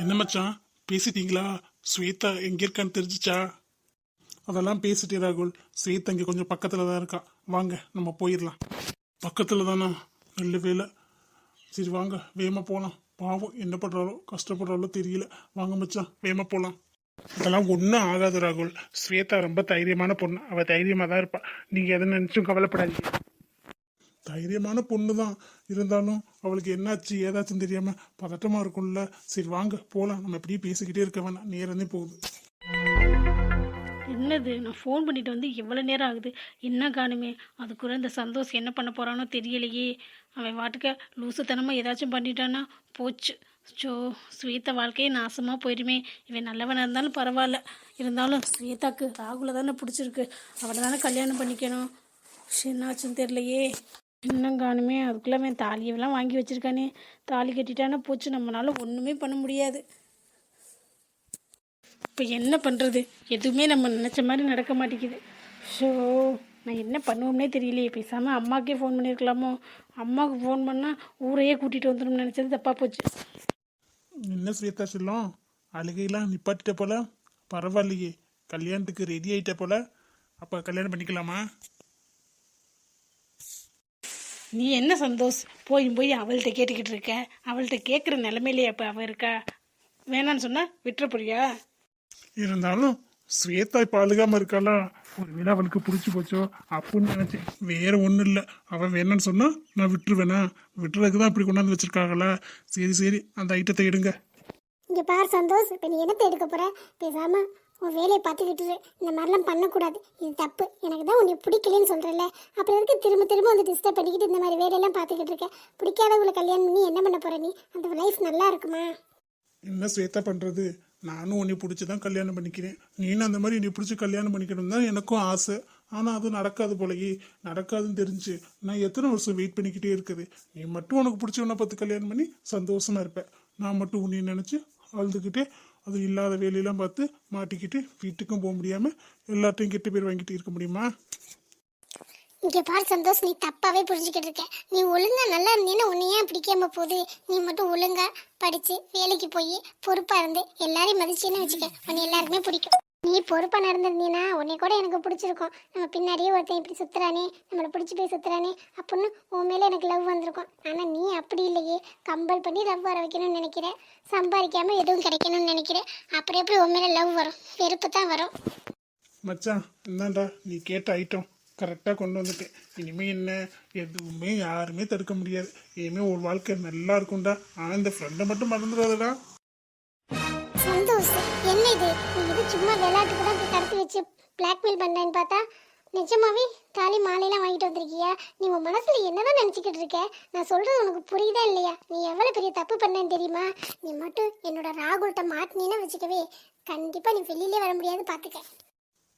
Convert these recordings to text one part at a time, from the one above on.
என்ன மச்சான், பேசிட்டீங்களா? ஸ்வேதா எங்க இருக்கான்னு தெரிஞ்சுச்சா? அதெல்லாம் பேசிட்டே ராகுல். ஸ்வேதா இங்க கொஞ்சம் பக்கத்துல தான் இருக்கா. வாங்க நம்ம போயிடலாம். பக்கத்துல தானா? நல்ல வேலை. சரி வாங்க வேகமா போலாம். பாவம் என்ன பண்றாளோ கஷ்டப்படுறாளோ தெரியல. வாங்க மச்சான் வேகமா போலாம். அதெல்லாம் ஒன்றும் ஆகாது ராகுல். ஸ்வேதா ரொம்ப தைரியமான பொண்ணு. அவ தைரியமா தான் இருப்பா. நீங்க எதை நினைச்சும் கவலைப்படாதீங்க. தைரியமான பொண்ணு தான். இருந்தாலும் அவளுக்கு என்னாச்சு ஏதாச்சும் தெரியாம பதட்டமா இருக்கும்ல. சரி வாங்க போலாம். நம்ம எப்படியும் பேசிக்கிட்டே இருக்க வேணாம். நேரமே போகுது. என்னது நான் ஃபோன் பண்ணிட்டு வந்து எவ்வளோ நேரம் ஆகுது, என்ன காணுமே. அதுக்குள்ள இந்த சந்தோஷ் என்ன பண்ண போகிறானோ தெரியலையே. அவன் வாட்டுக்க லூசுத்தனமாக ஏதாச்சும் பண்ணிட்டான்னா போச்சு. ஸோ ஸ்வேதா வாழ்க்கையே நாசமாக போயிடுமே. இவன் நல்லவனாக இருந்தாலும் பரவாயில்ல. இருந்தாலும் ஸ்வேதாக்கு ராகுல தானே பிடிச்சிருக்கு. அவனை தானே கல்யாணம் பண்ணிக்கணும். என்னாச்சுன்னு தெரியலையே. இன்னும் காணுமே. அதுக்குள்ளே அவன் தாலியெல்லாம் வாங்கி வச்சுருக்கானே. தாலி கட்டிட்டானா போச்சு. நம்மளால ஒன்றுமே பண்ண முடியாது. இப்போ என்ன பண்ணுறது? எதுவுமே நம்ம நினச்ச மாதிரி நடக்க மாட்டேங்குது. ஸோ நான் என்ன பண்ணுவோம்னே தெரியலையே. பேசாமல் அம்மாக்கே ஃபோன் பண்ணியிருக்கலாமோ. அம்மாவுக்கு ஃபோன் பண்ணால் ஊரையே கூட்டிகிட்டு வந்துடும் நினச்சது தப்பாக போச்சு. என்ன ஸ்வேதா சொல்லும், அழுகையெல்லாம் நிப்பாட்டிட்ட போல. பரவாயில்லையே, கல்யாணத்துக்கு ரெடி ஆயிட்ட போல. அப்ப கல்யாணம் பண்ணிக்கலாமா? நீ என்ன சந்தோஷ் போய் போய் அவள்கிட்ட கேட்டுக்கிட்டு இருக்க? அவள்கிட்ட கேட்குற நிலமையிலேயே அப்போ அவள் இருக்கா? வேணான்னு சொன்னால் விட்டுற போறியா? இருந்தாலும் ஸ்வேதா இப்ப அழுகாம இருக்காளா? ஒருவேளை அவளுக்கு பிடிச்சி போச்சோ அப்படின்னு நினைச்சேன். வேற ஒண்ணும் இல்ல. அவன் வேணும்னு சொன்னா நான் விட்டுருவேனா? விட்டுறதுக்கு தான் இப்படி கொண்டாந்து வச்சிருக்காங்களா? சரி சரி, அந்த ஐட்டத்தை எடுங்க. இங்கே பார் சந்தோஷ், இப்போ நீ என்னத்தை எடுக்க போற? பேசாம உன் வேலையை பார்த்துக்கிட்டு இரு. இந்த மாதிரிலாம் பண்ணக்கூடாது. இது தப்பு. எனக்கு தான் உன்னை பிடிக்கலன்னு சொல்கிறல்ல, அப்புறம் எதுக்கு திரும்ப திரும்ப வந்து டிஸ்டர்ப் பண்ணிக்கிட்டு இந்த மாதிரி வேலையெல்லாம் பார்த்துக்கிட்டு இருக்க? பிடிக்காதவங்களை கல்யாணம் பண்ணி என்ன பண்ண போற நீ? அந்த லைஃப் நல்லா இருக்குமா? என்ன ஸ்வேதா பண்றது? நானும் உன்னை பிடிச்சிதான் கல்யாணம் பண்ணிக்கிறேன். நீனும் அந்த மாதிரி என்னை பிடிச்சி கல்யாணம் பண்ணிக்கணும் தான் எனக்கும் ஆசை. ஆனா அது நடக்காது போலயே. நடக்காதுன்னு தெரிஞ்சு நான் எத்தனை வருஷம் வெயிட் பண்ணிக்கிட்டே இருக்குது. நீ மட்டும் உனக்கு பிடிச்சவனை பார்த்து கல்யாணம் பண்ணி சந்தோஷமா இருப்பேன். நான் மட்டும் உன்னை நினைச்சு அழுதுகிட்டே அது இல்லாத வேலையெல்லாம் பார்த்து மாட்டிக்கிட்டு வீட்டுக்கும் போக முடியாம எல்லாத்தையும் கெட்ட பேர் வாங்கிட்டு இருக்க முடியுமா? இங்கே பார் சந்தோஷ், நீ தப்பாவே புரிஞ்சுக்கிட்டு இருக்க. நீ ஒழுங்கா நல்லா இருந்தீன்னா உன்னை ஏன் பிடிக்காம போகுது? நீ மட்டும் ஒழுங்கா படிச்சு வேலைக்கு போய் பொறுப்பா இருந்து எல்லாரையும் மதிச்சுன்னு வச்சுக்க, உன்னை எல்லாருக்குமே பிடிக்கும். நீ பொறுப்பா நடந்திருந்தீன்னா உன்னை கூட எனக்கு பிடிச்சிருக்கும். நம்ம பின்னாடியே ஒருத்தன் இப்படி சுத்துறானே, நம்மளை பிடிச்சி போய் சுத்துறானே அப்படின்னு உன் மேல எனக்கு லவ் வந்திருக்கும். ஆனா நீ அப்படி இல்லையே. கம்பல் பண்ணி லவ் வர வைக்கணும்னு நினைக்கிறேன். சம்பாதிக்காம எதுவும் கிடைக்கணும்னு நினைக்கிறேன். அப்புறம் எப்படி உன் மேல லவ் வரும்? வெறுப்பு தான் வரும். மச்சான் இந்தாண்டா, நீ கேட்ட ஐட்டம் கரெக்டாக கொண்டு வந்துட்டேன். இனிமே என்ன எதுவுமே யாருமே தடுக்க முடியாது. இனிமே ஒரு வாழ்க்கை நல்லா இருக்கும்டா. ஆனால் இந்த ஃப்ரெண்டை மட்டும் மறந்துடாதடா. சந்தோஷ், என்ன இது? நீ இது சும்மா விளையாட்டுக்கு தான் போய் கடத்தி வச்சு பிளாக்மெயில் பண்ணேன்னு பார்த்தா நிஜமாவே தாலி மாலையெல்லாம் வாங்கிட்டு வந்திருக்கியா? நீ உன் மனசுல என்னதான் நினைச்சுக்கிட்டு இருக்க? நான் சொல்றது உனக்கு புரியுதா இல்லையா? நீ எவ்வளவு பெரிய தப்பு பண்ணேன்னு தெரியுமா? நீ மட்டும் என்னோட ராகுல்கிட்ட மாட்டினீன்னா வச்சுக்கவே, கண்டிப்பா நீ வெளியிலே வர முடியாது, பாத்துக்க.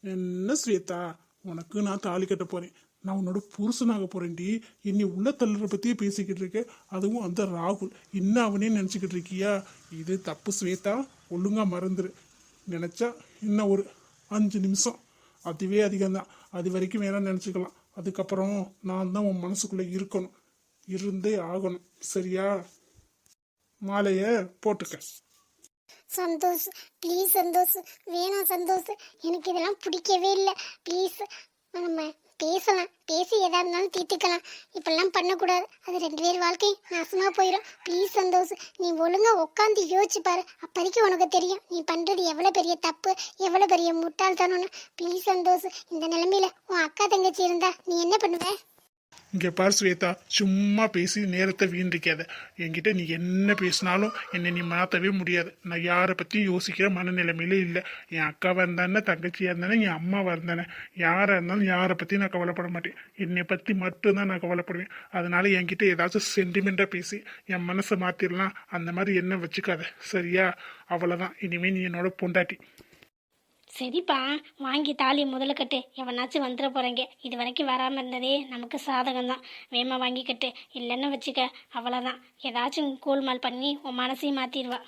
என்ன ஸ்வேதா, உனக்கு நான் தாலி கட்ட போறேன். நான் உன்னோட புருஷனாக போறேன்டி. இன்னி உள்ள தள்ளுற பத்தியே பேசிக்கிட்டு இருக்க. அதுவும் அந்த ராகுல் இன்னும் அவனே நினைச்சுக்கிட்டு இருக்கியா? இது தப்பு ஸ்வேதா. ஒழுங்கா மறந்துரு. நினைச்சா இன்னும் ஒரு 5 நிமிஷம், அதுவே அதிகம்தான். அது வரைக்கும் வேணா நினைச்சுக்கலாம். அதுக்கப்புறம் நான் தான் உன் மனசுக்குள்ள இருக்கணும், இருந்தே ஆகணும். சரியா? மாலைய போட்டுக்க. சந்தோஷ் ப்ளீஸ், சந்தோஷ் வேணாம் சந்தோஷ், எனக்கு இதெல்லாம் பிடிக்கவே இல்லை. ப்ளீஸ் நம்ம பேசலாம், பேசி எதா இருந்தாலும் தீர்த்துக்கலாம். இப்பெல்லாம் பண்ணக்கூடாது. அது 2 பேர் வாழ்க்கை நாசமா போயிடும். ப்ளீஸ் சந்தோஷ், நீ ஒழுங்கா உட்காந்து யோசிச்சு பாரு. அப்போதைக்கு உனக்கு தெரியும் நீ பண்றது எவ்வளவு பெரிய தப்பு, எவ்வளவு பெரிய முட்டாள்தனம்னு. ப்ளீஸ் சந்தோஷ், இந்த நிலைமையில உன் அக்கா தங்கச்சி இருந்தா நீ என்ன பண்ணுவ? இங்க பார் ஸ்வேதா, சும்மா பேசி நேரத்தை வீண்டிக்காத. என்கிட்ட நீ என்ன பேசினாலும் என்னை நீ மாற்றவே முடியாது. நான் யாரை பற்றியும் யோசிக்கிற மனநிலைமையில இல்லை. என் அக்காவாக இருந்தானே, தங்கச்சியாக இருந்தானே, என் அம்மாவாக இருந்தானே, யாராக இருந்தாலும் யாரை பற்றியும் நான் கவலைப்பட மாட்டேன். என்னை பற்றி மட்டும்தான் நான் கவலைப்படுவேன். அதனால என்கிட்ட ஏதாச்சும் சென்டிமெண்ட்டாக பேசி என் மனசை மாற்றிடலாம் அந்த மாதிரி என்ன வச்சுக்காத. சரியா? அவ்வளோதான். இனிமேல் நீ என்னோட பொண்டாட்டி. சரிப்பா, வாங்கி தாலி முதல்ல கட்டு. எவனாச்சும் வந்துட போகிறேங்க. இது வரைக்கும் வராமல் இருந்ததே நமக்கு சாதகம் தான். வேமா வாங்கி கட்டு. இல்லைன்னு வச்சுக்க அவ்வளோதான். ஏதாச்சும் கோல்மால் பண்ணி உன் மனசையும் மாற்றிடுவா.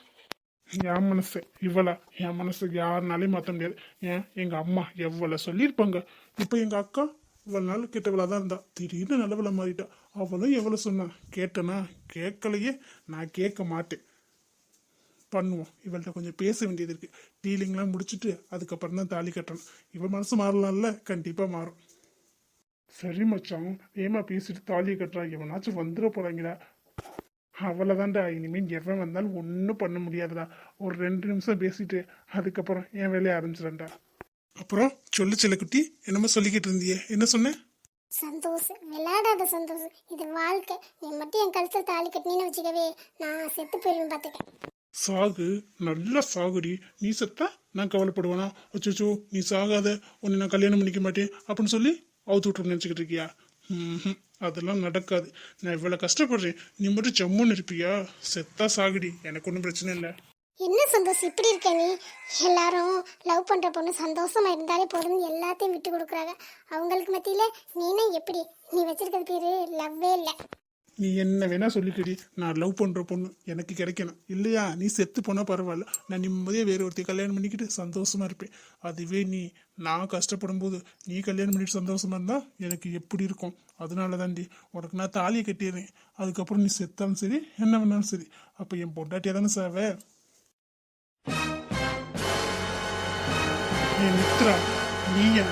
என் மனசு இவ்வளோ, என் மனசு யாருனாலையும் மாற்ற முடியாது. ஏன் எங்க அம்மா எவ்வளோ சொல்லியிருப்பாங்க. இப்போ எங்க அக்கா இவ்வளோ நாள் கெட்டவளா தான் இருந்தா, திடீர்னு நல்லவளை மாறிட்டா. அவளும் எவ்வளோ சொன்னா கேட்டனா? கேட்கலையே. நான் கேட்க மாட்டேன். பண்ணுவோம். இவள்கிட்ட கொஞ்சம் பேச வேண்டியது இருக்கு. டீலிங்லாம் முடிச்சுட்டு அதுக்கப்புறம் தான் தாலி கட்டணும். இவன் மனசு மாறலாம்ல, கண்டிப்பா மாறும். சரி மச்சான், ஏமா பேசிட்டு தாலியை கட்டுறா, எவனாச்சும் வந்துட போறாங்கடா. அவ்வளோதான்டா, இனிமேல் எவன் வந்தாலும் ஒன்றும் பண்ண முடியாதுடா. ஒரு 2 நிமிஷம் பேசிட்டு அதுக்கப்புறம் என் வேலையை ஆரம்பிச்சிடண்டா. அப்புறம் சொல்லு செல்லக்குட்டி, என்னமோ சொல்லிக்கிட்டு இருந்தியே, என்ன சொன்ன? சந்தோஷ், விளையாடாத சந்தோஷ், இது வாழ்க்கை. நீ மட்டும் என் கழுத்தில் தாலி கட்டினு வச்சுக்கவே, நான் செத்து போயிருவேன் பார்த்துக்க. சாகு, நல்லா சாகுடி. நீ செத்தா நான் கவலைப்படுவேனா? அச்சோ நீ சாகாத, உன்னை நான் கல்யாணம் பண்ணிக்க மாட்டேன் அப்படின்னு சொல்லி அவுத்து விட்டு நினச்சிக்கிட்டு இருக்கியா? அதெல்லாம் நடக்காது. நான் இவ்வளோ கஷ்டப்படுறேன், நீ மட்டும் ஜம்முன்னு இருப்பியா? செத்தா சாகுடி, எனக்கு ஒன்றும் பிரச்சனை இல்லை. என்ன சந்தோஷ் இப்படி இருக்க நீ? எல்லாரும் லவ் பண்ற பொண்ணு சந்தோஷமா இருந்தாலே போதும் எல்லாத்தையும் விட்டு கொடுக்குறாங்க. அவங்களுக்கு மத்தியில நீனே எப்படி? நீ வச்சிருக்கிறது பேரு லவ்வே இல்லை. நீ என்ன வேணா சொல்லிக்கடி, நான் லவ் பண்ற பொண்ணு எனக்கு கிடைக்கணும் இல்லையா? நீ செத்து போனா பரவாயில்ல, நான் நிம்மதியாக வேற ஒருத்தையும் கல்யாணம் பண்ணிக்கிட்டு சந்தோஷமா இருப்பேன். அதுவே நான் கஷ்டப்படும் போது நீ கல்யாணம் பண்ணிட்டு சந்தோஷமா இருந்தா எனக்கு எப்படி இருக்கும்? அதனால தாண்டி உனக்கு நான் தாலியை கட்டிடுறேன். அதுக்கப்புறம் நீ செத்தாலும் சரி என்ன வேணாலும் சரி, அப்போ என் பொண்டாட்டியா தானே சாவ. மித்ரா, நீயா?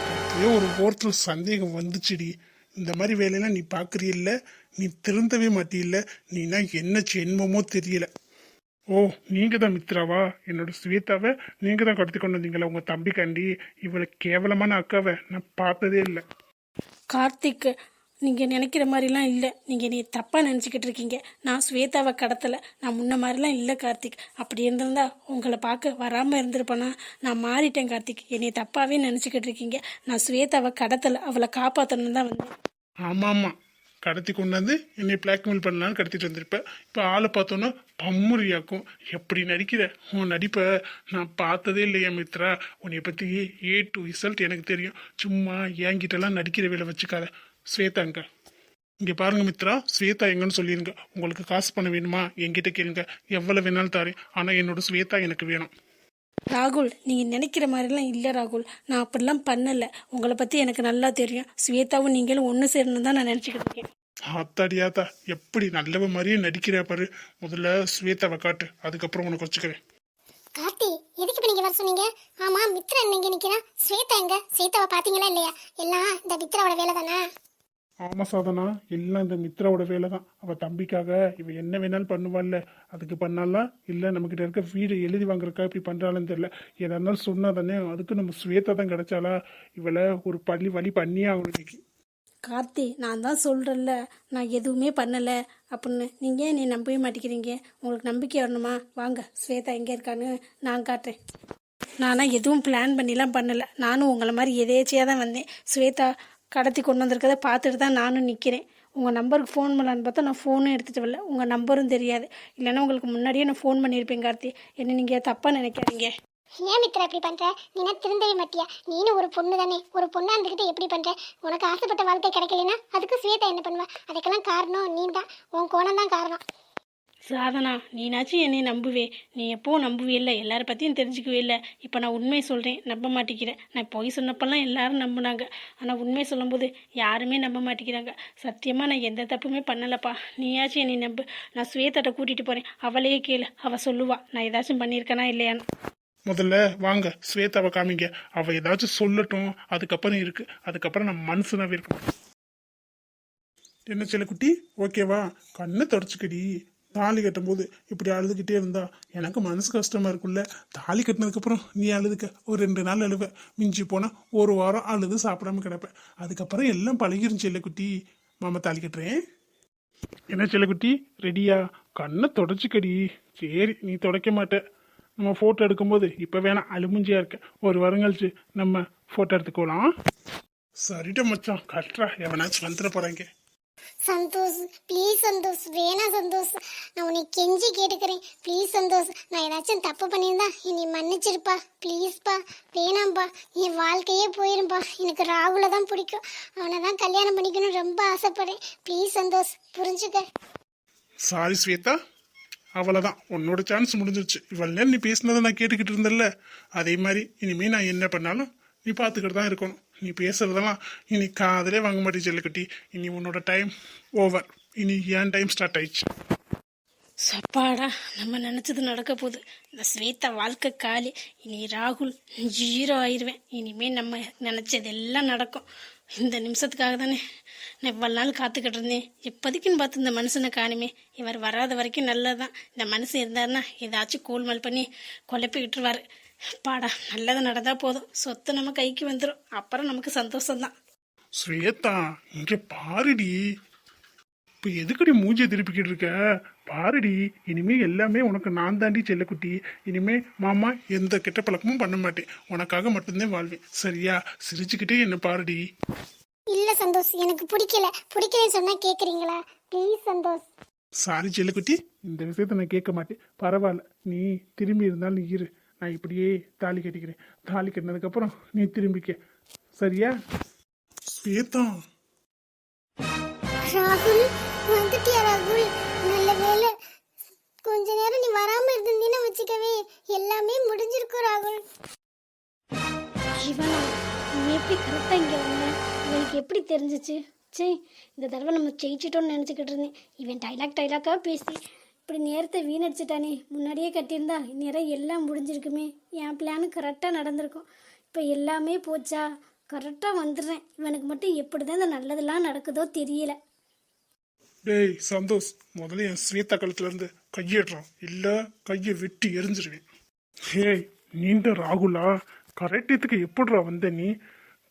எனக்கு ஒரு ஓரத்தில் சந்தேகம் வந்துச்சுடி. இந்த மாதிரி வேலையெல்லாம் நீ பார்க்குறியில்ல, நீ திருந்தவே மாட்டியில்ல. நீனா என்ன ஜென்மமோ தெரியல. ஓ, நீங்க தான் மித்ராவா? என்னோட ஸ்வேதாவை நீங்க தான் கடத்தி கொண்டு வந்தீங்களா உங்க தம்பிக்காண்டி? இவ்வளவு கேவலமான அக்காவை நான் பார்த்ததே இல்லை. கார்த்திக், நீங்கள் நினைக்கிற மாதிரிலாம் இல்லை. நீங்கள் நீ தப்பாக நினச்சிக்கிட்டு இருக்கீங்க. நான் ஸ்வேதாவை கடத்தலை. நான் முன்ன மாதிரிலாம் இல்லை கார்த்திக். அப்படி இருந்திருந்தா உங்களை பார்க்க வராமல் இருந்திருப்பேனா? நான் மாறிட்டேன் கார்த்திக். என்னை தப்பாகவே நினச்சிக்கிட்டு இருக்கீங்க. நான் ஸ்வேதாவை கடத்தலை, அவளை காப்பாற்றணும்னு தான் வந்தேன். ஆமாம், கடத்தி கொண்டு வந்து என்னை பிளாக்மெயில் பண்ணலான்னு கடத்திட்டு வந்திருப்பேன். இப்போ ஆளை பார்த்தோன்னா பம்முறியாக்கும். எப்படி நடிக்கிற? உன் நடிப்பை நான் பார்த்ததே இல்லையா மித்ரா. உன்னை பற்றி A to Z எனக்கு தெரியும். சும்மா என்கிட்டலாம் நடிக்கிற வேலை வச்சுக்காத. ஸ்வேதாங்க இங்கே பாருங்க மித்ரா, ஸ்வேதா எங்கன்னு சொல்லிடுங்க. உங்களுக்கு காசு பண்ண வேணுமா என்கிட்ட கேளுங்க, எவ்வளோ வேணாலும் தாரேன். ஆனால் என்னோட ஸ்வேதா எனக்கு வேணும். ராகுல், நீங்கள் நினைக்கிற மாதிரிலாம் இல்லை ராகுல். நான் அப்படிலாம் பண்ணலை. உங்களை பற்றி எனக்கு நல்லா தெரியும். ஸ்வேதாவும் நீங்களும் ஒன்று சேரணும் தான் நான் நினச்சிக்கிட்டு இருக்கேன். ஆத்தாடியாத்தா, எப்படி நல்லவ மாதிரியே நடிக்கிற பாரு. முதல்ல ஸ்வேதாவை காட்டு, அதுக்கப்புறம் உனக்கு வச்சுக்கிறேன். கார்த்தி, எதுக்கு இப்ப நீங்க வர சொன்னீங்க? ஆமா, மித்ரா எங்க நிக்கிறா? ஸ்வேதா எங்க? ஸ்வேதாவை பாத்தீங்களா இல்லையா? எல்லாம் இந்த மித்ராவோட வேலை தானே. ஆமா சாதனா, எல்லாம் இந்த மித்ராவோட வேலை தான். அவள் தம்பிக்காக இவ என்ன வேணாலும் பண்ணுவாள்ல, அதுக்கு பண்ணாலாம் இல்லை நம்மக்கிட்ட இருக்க வீடு எழுதி வாங்குறக்கா இப்படி பண்ணுறாளுன்னு தெரியல. எதா இருந்தாலும் சொன்னா தானே, அதுக்கு நம்ம ஸ்வேதா தான் கிடைச்சாலா? இவளை ஒரு வழி பண்ணியே ஆகணும் இன்னைக்கு. கார்த்தி, நான் தான் சொல்கிறேன்ல, நான் எதுவுமே பண்ணலை அப்படின்னு. நீங்கள் நீ நம்பவே மாட்டேங்கிறீங்க. உங்களுக்கு நம்பிக்கை வரணுமா? வாங்க, ஸ்வேதா எங்கே இருக்கான்னு நான் காட்டுறேன். நானும் எதுவும் பிளான் பண்ணிலாம் பண்ணலை. நானும் உங்களை மாதிரி எதேச்சியாக தான் வந்தேன். ஸ்வேதா கடத்தி கொண்டு வந்திருக்கதை பார்த்துட்டு தான் நானும் நிற்கிறேன். உங்கள் நம்பருக்கு ஃபோன் பண்ணலான்னு பார்த்தா நான் ஃபோனும் எடுத்துகிட்டு வரல. உங்கள் நம்பரும் தெரியாது. இல்லைன்னா உங்களுக்கு முன்னாடியே நான் ஃபோன் பண்ணியிருப்பேன். கார்த்தி, என்ன நீங்கள் தப்பாக நினைக்காதீங்க. ஏன் மித்ரா இப்படி பண்ற? நீனா திருந்தவே மாட்டியா? நீனும் ஒரு பொண்ணு தானே. ஒரு பொண்ணா இருந்துகிட்டு எப்படி பண்ற? உனக்கு ஆசைப்பட்ட வாழ்க்கை கிடைக்கலனா அதுக்கு ஸ்வேதா என்ன பண்ணுவா? அதுக்கெல்லாம் காரணம் நீ தான். உன் கோணம் தான் காரணம். சாதனா, நீனாச்சும் என்னை நம்புவே. நீ எப்போவும் நம்புவே இல்லை, எல்லாரை பற்றியும் தெரிஞ்சுக்கவே இல்லை. இப்போ நான் உண்மையை சொல்கிறேன், நம்ப மாட்டேங்கிறேன். நான் பொய் சொன்னப்பெல்லாம் எல்லாரும் நம்பினாங்க. ஆனால் உண்மையை சொல்லும்போது யாருமே நம்ப மாட்டேங்கிறாங்க. சத்தியமாக நான் எந்த தப்புமே பண்ணலப்பா. நீயாச்சும் என்னை நம்பு. நான் ஸ்வேதாட்ட கூட்டிகிட்டு போகிறேன். அவளையே கேளு, அவள் சொல்லுவா நான் ஏதாச்சும் பண்ணியிருக்கேனா இல்லையான்னு. முதல்ல வாங்க ஸ்வேதாவை காமிங்க. அவள் ஏதாச்சும் சொல்லட்டும், அதுக்கப்புறம் இருக்கு. அதுக்கப்புறம் நம்ம மனசுனாவே இருக்கணும். என்ன செல்லக்குட்டி, ஓகேவா? கண்ணை தொடச்சிக்கடி. தாலி கட்டும் போது இப்படி அழுதுகிட்டே இருந்தா எனக்கு மனசு கஷ்டமா இருக்குல்ல. தாலி கட்டினதுக்கப்புறம் நீ அழுதுக்க, ஒரு 2 நாள் அழுவ, மிஞ்சி போனா ஒரு வாரம் அழுது சாப்பிடாம கிடப்பேன். அதுக்கப்புறம் எல்லாம் பழகிரும் செல்லக்குட்டி. மாமா தாலி கட்டுறேன். என்ன செல்லக்குட்டி, ரெடியா? கண்ணை தொடச்சிக்கடி. சரி, நீ தொடக்க மாட்ட. நம்ம ஃபோட்டோ எடுக்கும்போது இப்போ வேணாம், அழுமுஞ்சியா இருக்க. ஒரு வாரம் கழிச்சு நம்ம ஃபோட்டோ எடுத்துக்கலாம். சரிட்ட மச்சான், கட்டுறா. எவனாச்சும் வந்துட போறாங்க. சந்தோஷ், ப்ளீஸ் சந்தோஷ், வேணாம் சந்தோஷ். நான் உன்னை கெஞ்சி கேட்டுக்கிறேன். ப்ளீஸ் சந்தோஷ், நான் ஏதாச்சும் தப்பு பண்ணியிருந்தா என்னை மன்னிச்சிருப்பா. ப்ளீஸ்ப்பா, வேணாம்ப்பா. என் வாழ்க்கையே போயிரும்பா. எனக்கு ராகுல தான் பிடிக்கும். அவனை தான் கல்யாணம் பண்ணிக்கணும் ரொம்ப ஆசைப்படுறேன். ப்ளீஸ் சந்தோஷ், புரிஞ்சுக்க. சாரி ஸ்வேதா, அவ்வளோதான், உன்னோட சான்ஸ் முடிஞ்சிருச்சு. இவ்வளோ நேரம் நீ பேசினதை நான் கேட்டுக்கிட்டு இருந்தேன்ல, அதே மாதிரி இனிமே நான் என்ன பண்ணாலும் நீ பார்த்துக்கிட்டு தான் இருக்கணும். நீ பேசுறதெல்லாம் இனி காதலே வாங்க மாட்டேன் செல்லக்குட்டி. இனி உன்னோட டைம் ஓவர். இனி ஏன் டைம் ஸ்டார்ட் ஆயிடுச்சு. சப்பாடா, நம்ம நினச்சது நடக்க போகுது. இந்த ஸ்வேதா வாழ்க்கை காலி. இனி ராகுல் 0 ஆயிடுவேன். இனிமேல் நம்ம நினச்சது எல்லாம் நடக்கும். இந்த நிமிஷத்துக்காக தானே நான் இவ்வளோ நாள் காத்துக்கிட்டு இருந்தேன். எப்போதைக்குன்னு பார்த்து இந்த மனுஷனை காணுமே. இவர் வராத வரைக்கும் நல்லதுதான். இந்த மனுஷன் இருந்தாருன்னா ஏதாச்சும் கோல்மால் பண்ணி குழப்பி விட்டுருவாரு. பாடா, நல்லது நடந்தால் போதும். சொத்து நம்ம கைக்கு வந்துடும். அப்புறம் நமக்கு சந்தோஷம்தான். ஸ்வேதா, இங்க பாருடி. இப்ப எதுக்கடி மூஞ்சியை திருப்பிக்கிட்டு இருக்க? பாருடி, இனிமே எல்லாமே உனக்கு நான் தாண்டி செல்லக்குட்டி. இனிமே மாமா எந்த கெட்ட பழக்கமும் பண்ண மாட்டேன். உனக்காக மட்டும்தான் வாழ்வேன். சரியா? சிரிச்சுக்கிட்டே என்ன பாருடி. இல்ல சந்தோஷ், எனக்கு பிடிக்கலன்னு சொன்னா கேக்குறீங்களா? ப்ளீஸ் சந்தோஷ். சாரி செல்லக்குட்டி, இந்த விஷயத்த நான் கேட்க மாட்டேன். பரவாயில்ல, நீ திரும்பி இருந்தாலும் நீ இரு. நான் இப்படியே தாலி கட்டிக்கிறேன். தாலி கட்டினதுக்கப்புறம் நீ திரும்பிக்க. சரியா? ஸ்வேதா, ராகுல் வந்துட்டியா? ராகுல், நல்ல வேலை. கொஞ்ச நேரம் நீ வராம இருந்தீன்னு வச்சுக்கவே எல்லாமே முடிஞ்சிருக்கும் ராகுல். இவனா, நீ எப்படி கரெக்டாக இங்கே வந்த? இவனுக்கு எப்படி தெரிஞ்சிச்சு? சரி, இந்த தடவை நம்ம ஜெயிச்சிட்டோன்னு நினச்சிக்கிட்டு இருந்தேன். இவன் டைலாக்காக பேசி இப்படி நேரத்தை வீணடிச்சிட்டானே. முன்னாடியே கட்டியிருந்தா இந்நேரம் எல்லாம் முடிஞ்சிருக்குமே. என் பிளானு கரெக்டாக நடந்திருக்கும். இப்போ எல்லாமே போச்சா? கரெக்டாக வந்துடுறேன். இவனுக்கு மட்டும் எப்படி தான் இந்த நல்லதெல்லாம் நடக்குதோ தெரியல. டேய் சந்தோஷ், முதல்ல என் ஸ்வேதா கழுத்துல இருந்து கையிடுறான். இல்ல கையை வெட்டி எரிஞ்சிருவேன். ஹேய், நீண்ட ராகுலா, கரெக்டத்துக்கு எப்படிடா வந்த நீ?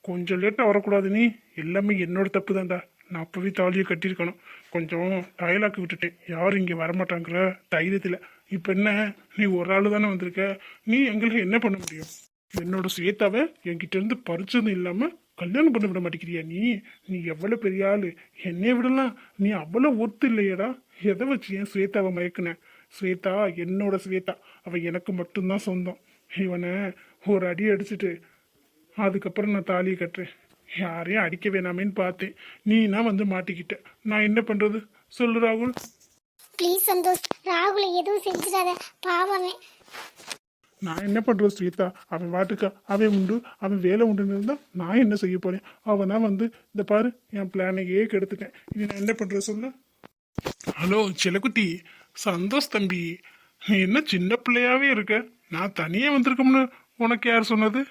கொஞ்சம் லேட்டாக வரக்கூடாது. நீ எல்லாமே என்னோட தப்பு தான்டா. நான் அப்பவே தாலியை கட்டியிருக்கணும். கொஞ்சம் டயலாக் விட்டுட்டேன். யாரும் இங்கே வரமாட்டாங்கிற தைரியத்தில். இப்போ என்ன, நீ ஒரு ஆள் தானே வந்திருக்க. நீ எங்களுக்கு என்ன பண்ண முடியும்? என்னோட ஸ்வேதாவை என்கிட்ட இருந்து பறிச்சதும் இல்லாமல் கல்யாணம் பண்ண விட மாட்டேங்கிறியா நீ? நீ எவ்வளோ பெரிய ஆளு. என்னைய விடலாம் நீ அவ்வளோ ஒத்து இல்லையடா. எதை வச்சு என் ஸ்வேதாவை மயக்குன? ஸ்வேதா என்னோட ஸ்வேதா. அவள் எனக்கு மட்டும்தான் சொந்தம். இவனை ஒரு அடி அடிச்சுட்டு அதுக்கப்புறம் நான் தாலியை கட்டுறேன். யாரையும் அடிக்க வேணாமேன்னு பார்த்தேன். நீனா வந்து மாட்டிக்கிட்ட. நான் என்ன பண்றது சொல்லு ராகுல். ப்ளீஸ் சந்தோஷ், ராகுலை எதுவும் செஞ்சிடாத, பாவமே. நான் என்ன பண்றது ஸ்வேதா? அவன் வாட்டுக்கா அவன் உண்டு, அவன் வேலை உண்டுன்னு இருந்தா நான் என்ன செய்ய போறேன்? அவனா வந்து இந்த பாரு என் பிளானையே கெடுத்துட்டேன். இது நான் என்ன பண்றது சொல்லு. ஹலோ செல்லக்குட்டி, சந்தோஷ் தம்பி, நீ என்ன சின்ன பிள்ளையாவே இருக்க? நான் தனியே வந்திருக்கோம்னு உனக்கு யார் சொன்னது?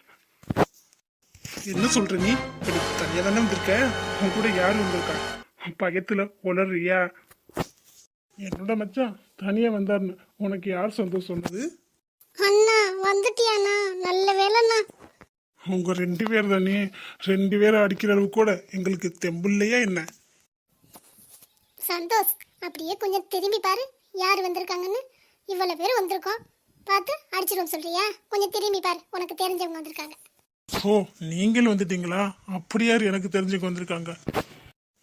என்ன சொல்ற நீ? தனியா தானே வந்திருக்க. உன் கூட யார் வந்திருக்கா? பயத்துல உளறியா? என்னோட மச்சான் தனியா வந்தாருன்னு உனக்கு யார் சந்தோஷம் சொன்னது? அண்ணா வந்துட்டியாண்ணா? நல்ல வேலைண்ணா. உங்க 2 பேர் தானே. 2 பேரை அடிக்கிற அளவு கூட எங்களுக்கு தெம்புல்லையா என்ன? சந்தோஷ், அப்படியே கொஞ்சம் திரும்பி பாரு யார் வந்திருக்காங்கன்னு. இவ்வளவு பேர் வந்திருக்கோம், பார்த்து அடிச்சிடும் சொல்றியா? கொஞ்சம் திரும்பி பாரு, உனக்கு தெரிஞ்சவங்க வந்திருக்காங்க. ஓ, நீங்களும் வந்துட்டீங்களா? அப்படி யார் எனக்கு தெரிஞ்சுக்க வந்திருக்காங்க?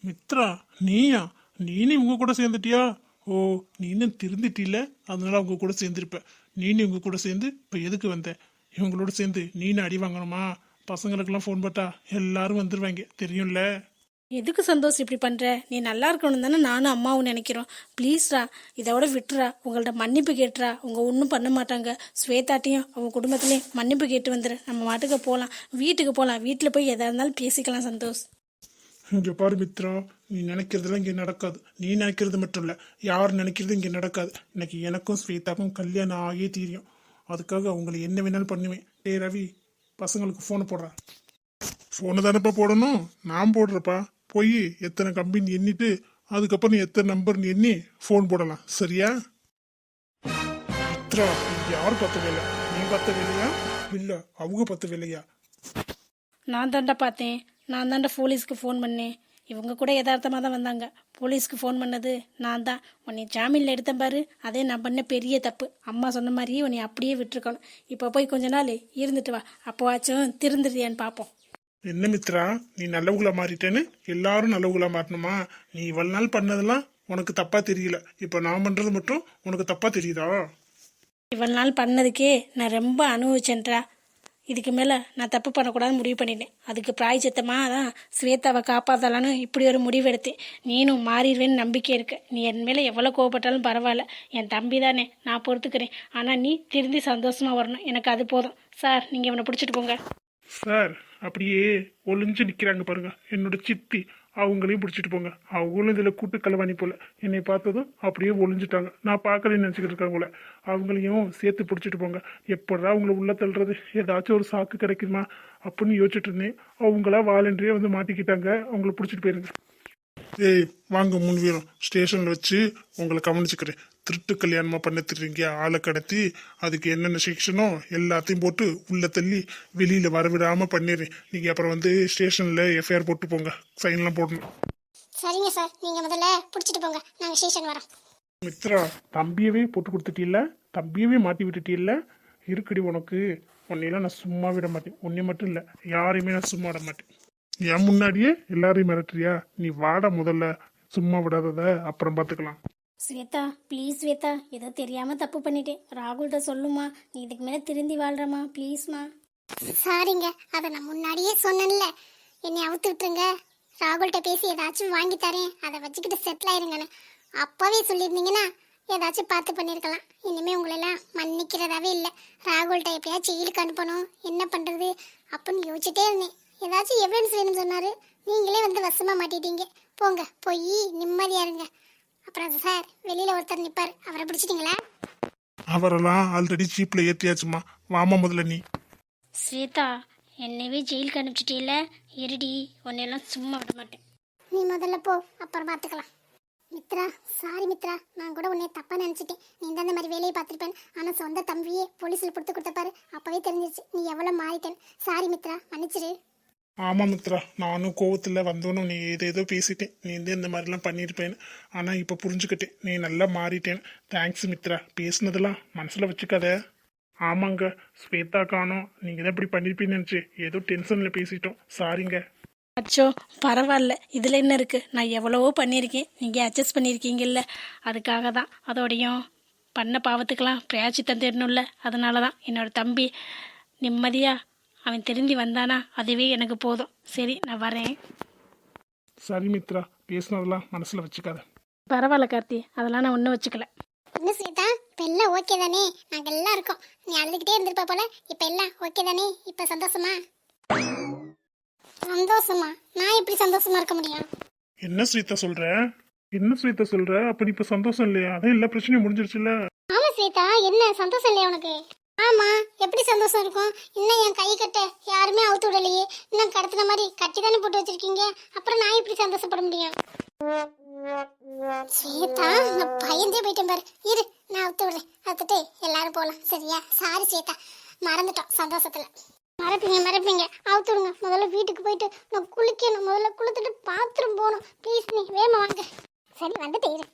மித்ரா, நீயா? நீனும் உங்க கூட சேர்ந்துட்டியா? ஓ, நீனும் திருந்துட்டில, அதனால உங்க கூட சேர்ந்துருப்ப. நீனும் உங்க கூட சேர்ந்து இப்ப எதுக்கு வந்த? இவங்களோட சேர்ந்து நீனும் அடி வாங்கணுமா? பசங்களுக்கெல்லாம் ஃபோன் போட்டா எல்லாரும் வந்துருவாங்க, தெரியும்ல. எதுக்கு சந்தோஷ் இப்படி பண்ணுற? நீ நல்லா இருக்கணும் தானே நானும் அம்மாவும் நினைக்கிறோம். ப்ளீஸ்ரா, இதோட விட்டுறா. உங்கள்ட்ட மன்னிப்பு கேட்டுறா. உங்கள் ஒன்றும் பண்ண மாட்டாங்க. ஸ்வேதாட்டையும் அவங்க குடும்பத்துலேயும் மன்னிப்பு கேட்டு வந்துடு. நம்ம மாட்டுக்கு போகலாம், வீட்டுக்கு போகலாம். வீட்டில் போய் எதாக இருந்தாலும் பேசிக்கலாம் சந்தோஷ். இங்க பாரு மித்ரா, நீ நினைக்கிறதெல்லாம் இங்க நடக்காது. நீ நினைக்கிறது மட்டும் இல்ல, யார் நினைக்கிறது இங்க நடக்காது. இன்னைக்கு எனக்கும் ஸ்வேதாக்கும் கல்யாணம் ஆகியே தீரியும். அதுக்காக அவங்களை என்ன வேணாலும் பண்ணுவேன். டேய் ரவி, பசங்களுக்கு ஃபோனை போடுறா. ஃபோனை தானப்பா போடணும்? நான் போடுறப்பா. போய் எத்தனை கம்பெனி எண்ணிட்டு அதுக்கப்புறம் நீ எத்தனை நம்பர்னு எண்ணி ஃபோன் போடலாம். சரியா? மித்ரா, யார் பார்த்த வேலை? நீ பார்த்த வேலையா இல்ல அவங்க பார்த்த வேலையா? நான் தாண்டா பார்த்தேன். நான் தாண்டா போலீஸ்க்கு ஃபோன் பண்ணேன். இவங்க கூட யதார்த்தமாக தான் வந்தாங்க. போலீஸ்க்கு ஃபோன் பண்ணது நான் தான். உன்னை ஜாமீனில் எடுத்தேன் பாரு, அதே நான் பண்ண பெரிய தப்பு. அம்மா சொன்ன மாதிரியே உன்னை அப்படியே விட்டுருக்கணும். இப்போ போய் கொஞ்ச நாள் இருந்துட்டு வா. அப்போவாச்சும் திருந்துறியான்னு பார்ப்போம். என்ன மித்ரா, நீ நல்லவங்களா மாறிட்டேன்னு எல்லாரும் நல்லவங்களா மாறணுமா? நீ இவ்வளவு நாள் பண்ணதெல்லாம் உனக்கு தப்பா தெரியல. இப்ப நான் பண்றது மட்டும் உனக்கு தப்பா தெரியுதா? இவ்வளோ நாள் பண்ணதுக்கே நான் ரொம்ப அனுபவிச்சேன்டா. இதுக்கு மேலே நான் தப்பு பண்ணக்கூடாதுன்னு முடிவு பண்ணிட்டேன். அதுக்கு பிராய்ச்சித்தமாக தான் ஸ்வேதாவை காப்பாற்றலான்னு இப்படி ஒரு முடிவு எடுத்தேன். நீனும் மாறிடுவேன்னு நம்பிக்கை இருக்கு. நீ என் மேலே எவ்வளோ கோவப்பட்டாலும் பரவாயில்ல, என் தம்பி தானே, நான் பொறுத்துக்கிறேன். ஆனால் நீ திருந்தி சந்தோஷமாக வரணும், எனக்கு அது போதும். சார், நீங்கள் இவனை பிடிச்சிட்டு போங்க. சார், அப்படியே ஒளிஞ்சு நிக்கிறாங்க பாருங்க என்னோட சித்தி. அவங்களையும் பிடிச்சிட்டு போங்க. அவங்களும் இதில் கூட்டு களவாணி போல. என்னை பார்த்ததும் அப்படியே ஒளிஞ்சிட்டாங்க. நான் பார்க்கலன்னு நினச்சிக்கிட்டு இருக்காங்கள. அவங்களையும் சேர்த்து பிடிச்சிட்டு போங்க. எப்படா அவங்கள உள்ள தள்ளுறது, ஏதாச்சும் ஒரு சாக்கு கிடைக்குமா அப்படின்னு யோசிச்சுட்டு இருந்தேன். அவங்களா வாலண்டியே வந்து மாட்டிக்கிட்டாங்க. அவங்கள பிடிச்சிட்டு போயிருங்க. ஏய் வாங்க 3 பேரும் ஸ்டேஷனில் வச்சு உங்களை கவனிச்சுக்கிறேன். திருட்டு கல்யாணமா பண்ண திருங்க ஆளை கடத்தி அதுக்கு என்னென்ன செக்ஷனோ எல்லாத்தையும் போட்டு உள்ள தள்ளி வெளியில வரவிடாம பண்ணிடுறேன். நீங்க அப்புறம் வந்து ஸ்டேஷன்ல எஃப்ஐஆர் போட்டு போங்க. சைன்லாம் போடணும். சரிங்க சார், நீங்க முதல்ல பிடிச்சிட்டு போங்க, நாங்க ஸ்டேஷன் வரோம். மித்ரா, தம்பியவே போட்டு கொடுத்துட்டீல்ல, தம்பியவே மாட்டி விட்டுட்டீல்ல. இருக்குடி உனக்கு. உன்னையெல்லாம் நான் சும்மா விட மாட்டேன். உன்னை மட்டும் இல்லை, யாரையுமே நான் சும்மா விட மாட்டேன். என் முன்னாடியே எல்லாரையும் மிரட்டுறியா? நீ வாட முதல்ல. சும்மா விடாதத அப்புறம் பார்த்துக்கலாம். ஸ்வேதா ப்ளீஸ் ஸ்வேதா, ஏதோ தெரியாமல் தப்பு பண்ணிட்டேன். ராகுல்கிட்ட சொல்லுமா, நீ இதுக்கு மேலே திருந்தி வாழ்கிறமா ப்ளீஸ்மா. சாரிங்க, அதை நான் முன்னாடியே சொன்னேன்ல. என்னை அவுத்து விட்டுருங்க. ராகுல்கிட்ட பேசி ஏதாச்சும் வாங்கி தரேன், அதை வச்சுக்கிட்டு செட்டில் ஆயிருங்கன்னு அப்பவே சொல்லியிருந்தீங்கன்னா ஏதாச்சும் பார்த்து பண்ணியிருக்கலாம். இனிமே உங்களெல்லாம் மன்னிக்கிறதாவே இல்லை. ராகுல்கிட்ட எப்படியாச்சும் ஜெயிலுக்கு அனுப்பணும், என்ன பண்ணுறது அப்படின்னு யோசிச்சுட்டே இருந்தேன். ஏதாச்சும் எவிடன்ஸ் வேணும்னு சொன்னார், நீங்களே வந்து வசமாக மாட்டிட்டீங்க. போங்க, போய் நிம்மதியாக இருங்க. அப்புறம் சார், வெளியில் ஒருத்தர் நிற்பார், அவரை பிடிச்சிட்டிங்களா? அவரெல்லாம் ஆல்ரெடி ஜீப்ல ஏற்றியாச்சுமா. வாமா முதல்ல நீ. ஸ்வேதா, என்னைவே ஜெயிலுக்கு அனுப்பிச்சிட்டீல்ல, இருடி, உன்னையெல்லாம் சும்மா விட மாட்டேன். நீ முதல்ல போ, அப்புறம் பார்த்துக்கலாம். மித்ரா, சாரி மித்ரா, நான் கூட உன்னை தப்பாக நினச்சிட்டேன். நீ தான் இந்த மாதிரி வேலையை பார்த்துருப்பேன். ஆனால் சொந்த தம்பியே போலீஸில் பிடித்து கொடுத்தப்பாரு, அப்போவே தெரிஞ்சிருச்சு நீ எவ்வளோ மாறிட்டேன். சாரி மித்ரா, மன்னிச்சிரு. ஆமா மித்ரா, நானும் கோவத்தில் வந்தோன்னு நீ ஏதோ பேசிட்டேன். நீ வந்து இந்த மாதிரிலாம் பண்ணியிருப்பேன்னு. ஆனால் இப்போ புரிஞ்சுக்கிட்டேன், நீ நல்லா மாறிட்டேன். தேங்க்ஸ் மித்ரா. பேசுனதெல்லாம் மனசில் வச்சுக்காத. ஆமாங்க, ஸ்வேதா காணோம். நீங்கள் தான் இப்படி பண்ணியிருப்பீன்னு நினச்சி ஏதோ டென்ஷனில் பேசிட்டோம். சாரிங்க. அச்சோ பரவாயில்ல, இதில் என்ன இருக்குது, நான் எவ்வளவோ பண்ணியிருக்கேன், நீங்கள் அட்ஜஸ்ட் பண்ணியிருக்கீங்கல்ல, அதுக்காக தான். அதோடையும் பண்ண பாவத்துக்கெல்லாம் பிரயாச்சித்தம் தெரியணும்ல, அதனால தான். என்னோட தம்பி நிம்மதியாக அவன் திரும்பி வந்தானா அதுவே எனக்கு போதும். சரி, நான் வரேன். சரி மித்ரா, பேசுனதெல்லாம் மனசில் வச்சுக்காத. பரவாயில்ல கார்த்தி, அதெல்லாம் நான் ஒன்றும் வச்சுக்கல. என்ன ஸ்வேதா, இப்போ எல்லாம் ஓகே தானே? நாங்கள் எல்லாம் இருக்கோம். நீ அழுதுகிட்டே இருந்திருப்ப போல. இப்போ எல்லாம் ஓகே தானே? இப்போ சந்தோஷமா? சந்தோஷமா? நான் எப்படி சந்தோஷமா இருக்க முடியும்? என்ன ஸ்வேதா சொல்ற? என்ன ஸ்வேதா சொல்ற? அப்ப நீ இப்ப சந்தோஷம் இல்லையா? அதான் எல்லா பிரச்சனையும் முடிஞ்சிருச்சுல்ல. ஆமா ஸ்வேதா, என்ன சந்தோஷம் இல்லையா உனக்கு? ஆமா, எப்படி சந்தோஷம் இருக்கும்? இன்னும் என் கை கட்ட யாருமே அவுத்து விடலையே. இன்னும் கடத்துன மாதிரி கட்டி தானே போட்டு வச்சிருக்கீங்க. அப்புறம் நான் எப்படி சந்தோஷப்பட முடியும்? ஸ்வேதா, நான் பயந்தே போயிட்டேன் பாரு. இரு, நான் அவுத்து விடுறேன். அவுத்துட்டு எல்லாரும் போகலாம், சரியா? சாரி ஸ்வேதா, மறந்துட்டோம் சந்தோஷத்துல. மறப்பீங்க. அவுத்து விடுங்க. முதல்ல வீட்டுக்கு போயிட்டு நான் குளிக்கணும். முதல்ல குளித்துட்டு பாத்ரூம் போகணும். ப்ளீஸ், நீ வேகமா வாங்க. சரி, வந்துட்டு இரு.